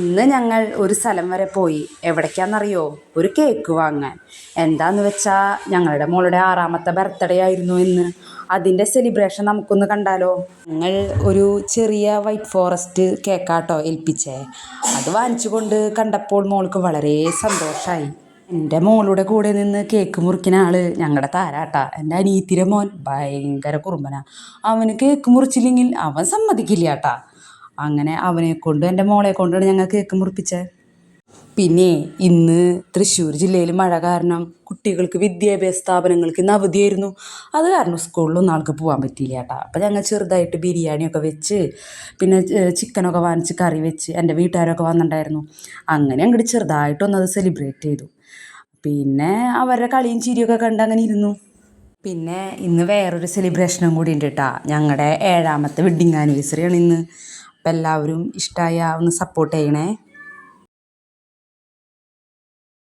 ഇന്ന് ഞങ്ങൾ ഒരു സ്ഥലം വരെ പോയി. എവിടേക്കാണെന്നറിയോ? ഒരു കേക്ക് വാങ്ങാൻ. എന്താന്ന് വെച്ചാൽ ഞങ്ങളുടെ മോളുടെ 6ാമത്തെ ബർത്ത്ഡേ ആയിരുന്നു ഇന്ന്. അതിൻ്റെ സെലിബ്രേഷൻ നമുക്കൊന്ന് കണ്ടാലോ? ഞങ്ങൾ ഒരു ചെറിയ വൈറ്റ് ഫോറസ്റ്റ് കേക്കാട്ടോ ഏൽപ്പിച്ചേ. അത് വാങ്ങിച്ചു കൊണ്ട് കണ്ടപ്പോൾ മോൾക്ക് വളരെ സന്തോഷമായി. എൻ്റെ മോളുടെ കൂടെ നിന്ന് കേക്ക് മുറിക്കുന്ന ആള് ഞങ്ങളുടെ താരാട്ടാ. എൻ്റെ അനിയത്തിയുടെ മോൻ ഭയങ്കര കുറുമ്പനാ. അവന് കേക്ക് മുറിച്ചില്ലെങ്കിൽ അവൻ സമ്മതിക്കില്ല കേട്ടാ. അങ്ങനെ അവനെ കൊണ്ട് എൻ്റെ മോളെ കൊണ്ടാണ് ഞങ്ങൾ കേക്ക് മുറിപ്പിച്ചത്. പിന്നെ ഇന്ന് തൃശ്ശൂർ ജില്ലയിൽ മഴ കാരണം കുട്ടികൾക്ക് വിദ്യാഭ്യാസ സ്ഥാപനങ്ങൾക്ക് ഇന്ന് അവധിയായിരുന്നു. അത് കാരണം സ്കൂളിലൊന്നും ആൾക്ക് പോകാൻ പറ്റിയില്ല കേട്ടാ. അപ്പം ഞങ്ങൾ ചെറുതായിട്ട് ബിരിയാണിയൊക്കെ വെച്ച് പിന്നെ ചിക്കനൊക്കെ വാങ്ങിച്ച് കറി വെച്ച് എൻ്റെ വീട്ടുകാരൊക്കെ വന്നിട്ടുണ്ടായിരുന്നു. അങ്ങനെ അങ്ങോട്ട് ചെറുതായിട്ടൊന്നത് സെലിബ്രേറ്റ് ചെയ്തു. പിന്നെ അവരുടെ കളിയും ചിരിയൊക്കെ കണ്ട് അങ്ങനെ ഇരുന്നു. പിന്നെ ഇന്ന് വേറൊരു സെലിബ്രേഷനും കൂടി ഉണ്ട് കേട്ടോ. ഞങ്ങളുടെ 7ാമത്തെ വെഡ്ഡിങ് ആനിവേഴ്സറിയാണ് ഇന്ന്. അപ്പം എല്ലാവരും ഇഷ്ടമായ ഒന്ന് സപ്പോർട്ട് ചെയ്യണേ.